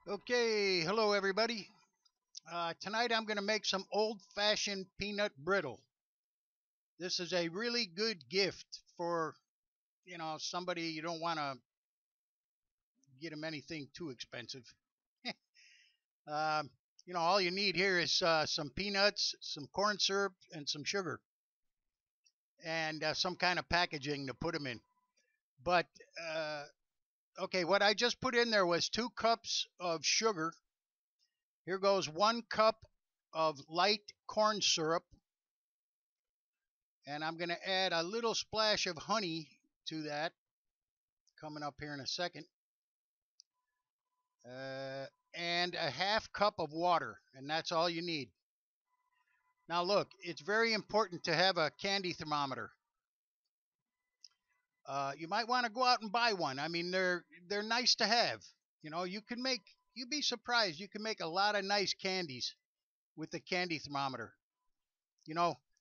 Okay, hello everybody. Tonight I'm going to make some old-fashioned peanut brittle. This is a really good gift for, somebody you don't want to get them anything too expensive. um, all you need here is some peanuts, some corn syrup, and some sugar, and some kind of packaging to put them in. But, uh, okay, what I just put in there was 2 cups of sugar. Here goes 1 cup of light corn syrup. And I'm going to add a little splash of honey to that coming up here in a second. And a half cup of water, and that's all you need. Now look, it's very important to have a candy thermometer. You might want to go out and buy one. I mean, they're nice to have. You'd be surprised. You can make a lot of nice candies with the candy thermometer.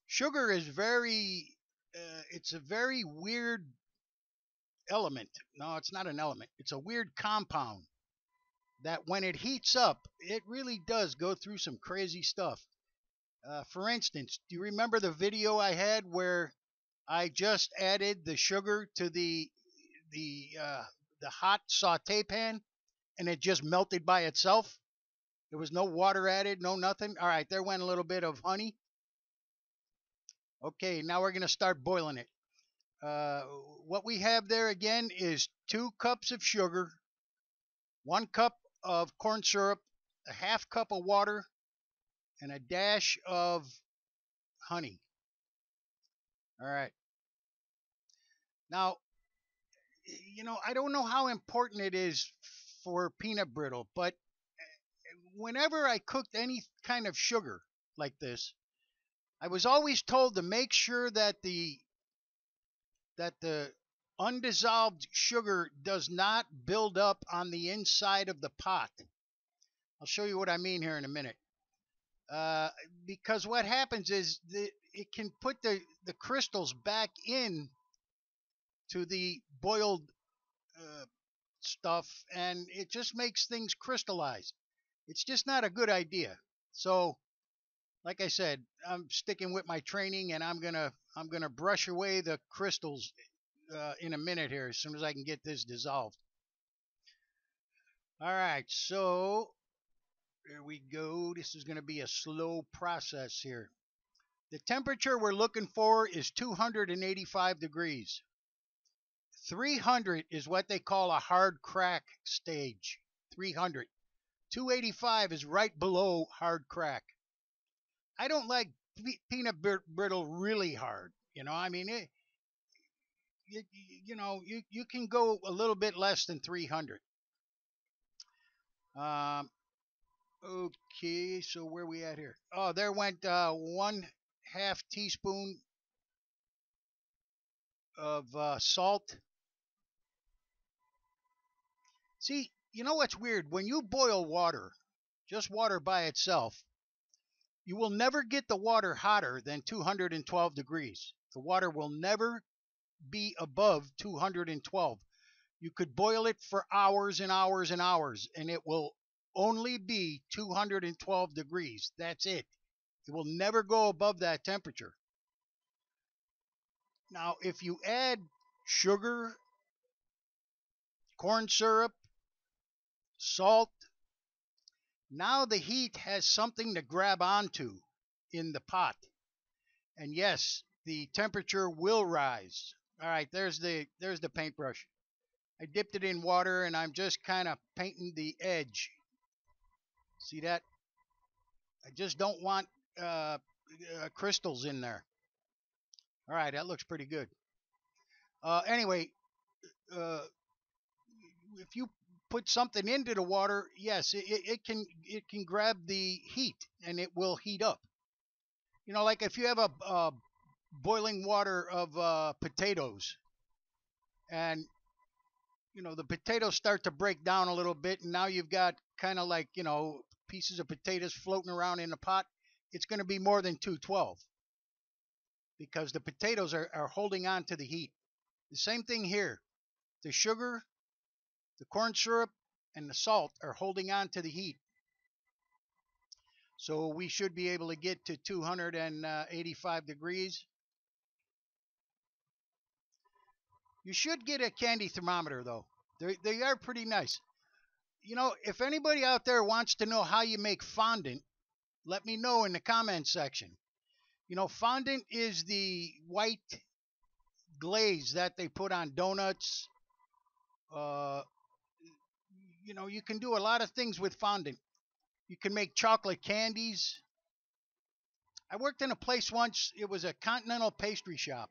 Sugar is it's a very weird element. No, it's not an element. It's a weird compound that when it heats up, it really does go through some crazy stuff. For instance, do you remember the video I had where I just added the sugar to the hot saute pan and it just melted by itself? There was no water added, no nothing. All right, there went a little bit of honey. Okay, now we're going to start boiling it. What we have there again is 2 cups of sugar, 1 cup of corn syrup, a half cup of water, and a dash of honey. All right. Now, I don't know how important it is for peanut brittle, but whenever I cooked any kind of sugar like this, I was always told to make sure that the undissolved sugar does not build up on the inside of the pot. I'll show you what I mean here in a minute. Because what happens is it can put the crystals back in to the boiled stuff, and it just makes things crystallize. It's just not a good idea. So, like I said, I'm sticking with my training, and I'm gonna brush away the crystals in a minute here, as soon as I can get this dissolved. All right, so there we go. This is going to be a slow process here. The temperature we're looking for is 285 degrees. 300 is what they call a hard crack stage. 300. 285 is right below hard crack. I don't like peanut brittle really hard. I mean, you can go a little bit less than 300. Okay, so where we at here? Oh, there went 1/2 teaspoon of salt. See, you know what's weird? When you boil water, just water by itself, you will never get the water hotter than 212 degrees. The water will never be above 212. You could boil it for hours and hours and hours, and it will only be 212 degrees. That's it. It will never go above that temperature. Now, if you add sugar, corn syrup, salt, now the heat has something to grab onto in the pot. And yes, the temperature will rise. All right, there's the paintbrush. I dipped it in water and I'm just kind of painting the edge. See that? I just don't want crystals in there. All right, that looks pretty good. Anyway, if you put something into the water, yes, it can grab the heat and it will heat up. Like if you have a boiling water of potatoes, and the potatoes start to break down a little bit, and now you've got kind of like pieces of potatoes floating around in the pot. It's going to be more than 212 because the potatoes are holding on to the heat. The same thing here. The sugar, the corn syrup, and the salt are holding on to the heat. So we should be able to get to 285 degrees. You should get a candy thermometer, though. They are pretty nice. You know, if anybody out there wants to know how you make fondant, let me know in the comment section. You know, fondant is the white glaze that they put on donuts. You know, you can do a lot of things with fondant. You can make chocolate candies. I worked in a place once, it was a continental pastry shop.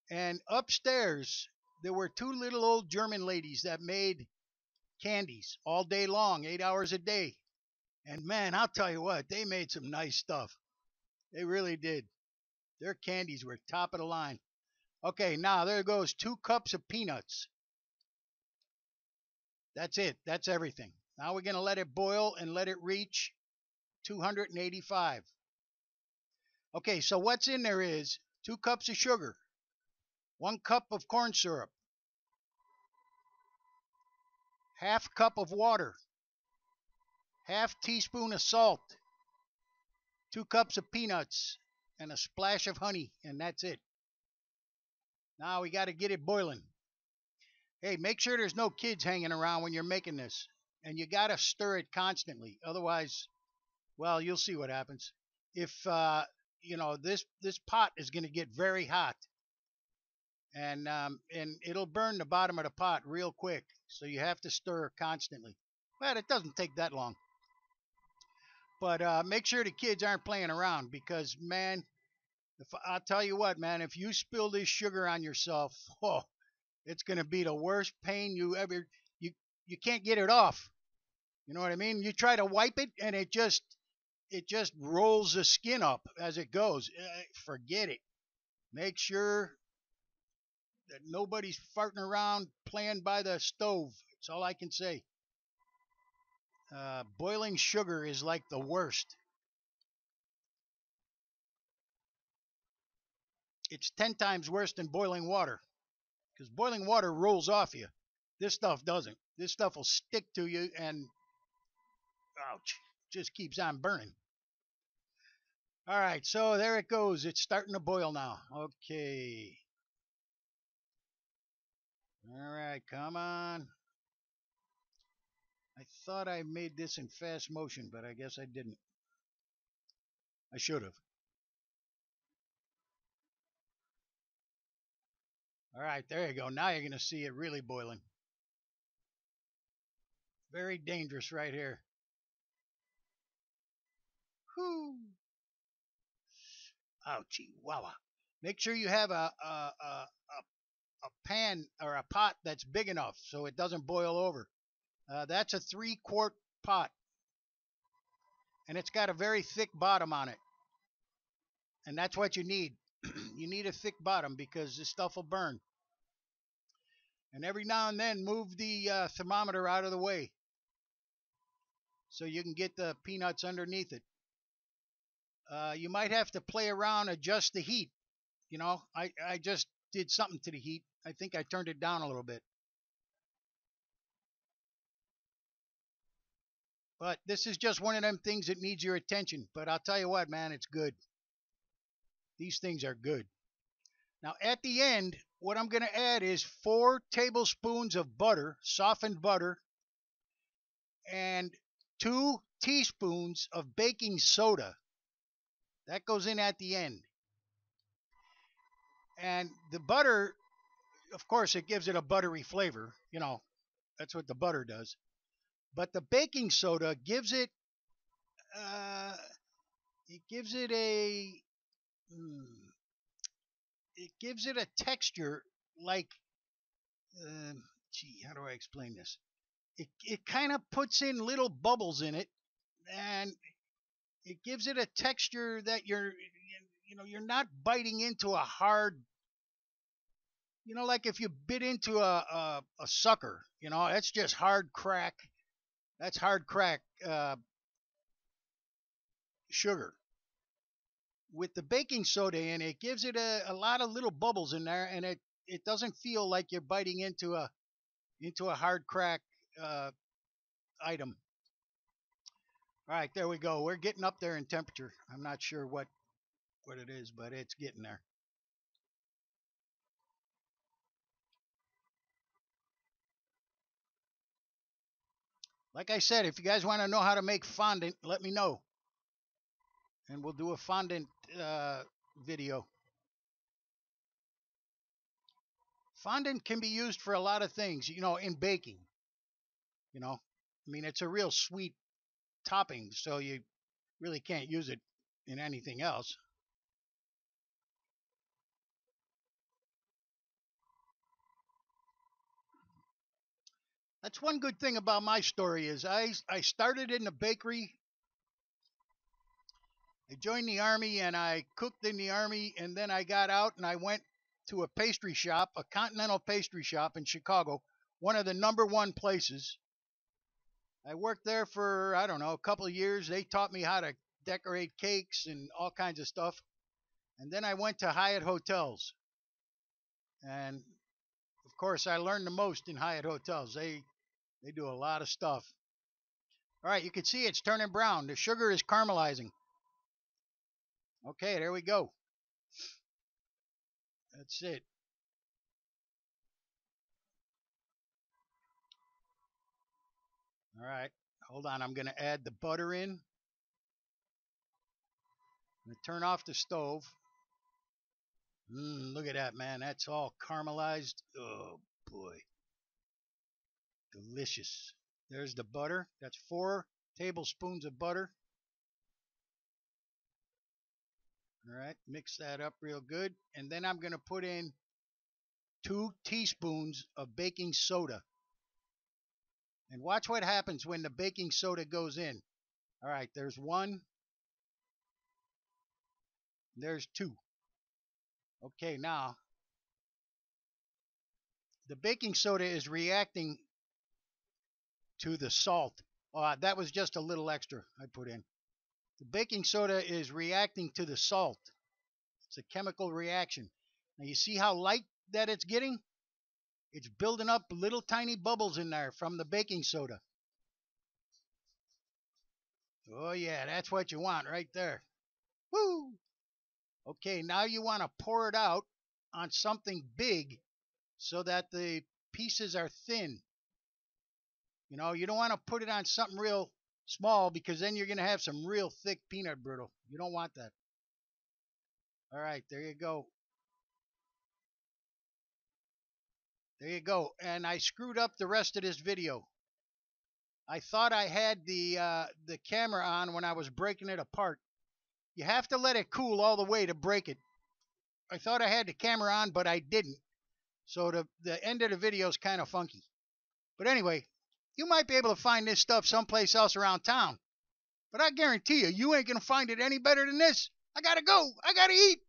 And upstairs, there were two little old German ladies that made candies all day long, 8 hours a day. And man, I'll tell you what, they made some nice stuff. They really did. Their candies were top of the line. Okay, now there goes 2 cups of peanuts. That's it. That's everything. Now we're going to let it boil and let it reach 285. Okay, so what's in there is 2 cups of sugar, 1 cup of corn syrup, half cup of water, half teaspoon of salt, 2 cups of peanuts, and a splash of honey, and that's it. Now we got to get it boiling. Hey, make sure there's no kids hanging around when you're making this, and you got to stir it constantly. Otherwise, well, you'll see what happens. If you know, this pot is going to get very hot, and it'll burn the bottom of the pot real quick. So you have to stir constantly. Well, it doesn't take that long. But make sure the kids aren't playing around, because man, I'll tell you what, man, if you spill this sugar on yourself, oh, it's going to be the worst pain you ever. You can't get it off. You know what I mean? You try to wipe it, and it just rolls the skin up as it goes. Forget it. Make sure that nobody's farting around playing by the stove. That's all I can say. Boiling sugar is like the worst. It's 10 times worse than boiling water, because boiling water rolls off you. This stuff doesn't. This stuff will stick to you, and ouch, just keeps on burning. All right, so there it goes. It's starting to boil now. Okay. All right, come on. I thought I made this in fast motion, but I guess I didn't. I should have. All right, there you go. Now you're going to see it really boiling. Very dangerous right here. Whoo. Ouchie, wow. Make sure you have a pan or a pot that's big enough so it doesn't boil over. That's a 3-quart pot, and it's got a very thick bottom on it, and that's what you need. You need a thick bottom, because this stuff will burn. And every now and then move the thermometer out of the way so you can get the peanuts underneath it. You might have to play around, adjust the heat. You know, I just did something to the heat. I think I turned it down a little bit. But this is just one of them things that needs your attention. But I'll tell you what, man, it's good. These things are good. Now, at the end, what I'm going to add is 4 tablespoons of butter, softened butter, and 2 teaspoons of baking soda. That goes in at the end. And the butter, of course, it gives it a buttery flavor. You know, that's what the butter does. But the baking soda gives it, a, it gives it a texture like, gee, how do I explain this? It kind of puts in little bubbles in it, and it gives it a texture that you're not biting into a hard, like if you bit into a sucker, that's just hard crack. That's hard crack sugar. With the baking soda in, it gives it a lot of little bubbles in there, and it doesn't feel like you're biting into a hard crack item. All right, there we go. We're getting up there in temperature. I'm not sure what it is, but it's getting there. Like I said, if you guys want to know how to make fondant, let me know. And we'll do a fondant video. Fondant can be used for a lot of things, you know, in baking. You know, I mean, it's a real sweet topping, so you really can't use it in anything else. That's one good thing about my story is I started in the bakery. I joined the Army and I cooked in the Army, and then I got out and I went to a pastry shop, a continental pastry shop in Chicago, one of the #1 places. I worked there for, I don't know, a couple of years. They taught me how to decorate cakes and all kinds of stuff. And then I went to Hyatt Hotels. And of course, I learned the most in Hyatt Hotels. They do a lot of stuff. All right, you can see it's turning brown. The sugar is caramelizing. Okay, there we go. That's it. All right, hold on. I'm going to add the butter in. I'm going to turn off the stove. Look at that, man. That's all caramelized. Oh, boy. Delicious. There's the butter. That's 4 tablespoons of butter. All right, mix that up real good. And then I'm going to put in 2 teaspoons of baking soda. And watch what happens when the baking soda goes in. All right, there's 1. There's 2. Okay, now the baking soda is reacting to the salt. That was just a little extra I put in. The baking soda is reacting to the salt. It's a chemical reaction. Now you see how light that it's getting? It's building up little tiny bubbles in there from the baking soda. Oh yeah, that's what you want right there. Woo! Okay, now you want to pour it out on something big so that the pieces are thin. You know, you don't want to put it on something real small because then you're going to have some real thick peanut brittle. You don't want that. All right, there you go. There you go. And I screwed up the rest of this video. I thought I had the camera on when I was breaking it apart. You have to let it cool all the way to break it. I thought I had the camera on, but I didn't. So the end of the video is kind of funky. But anyway, you might be able to find this stuff someplace else around town. But I guarantee you, you ain't going to find it any better than this. I got to go. I got to eat.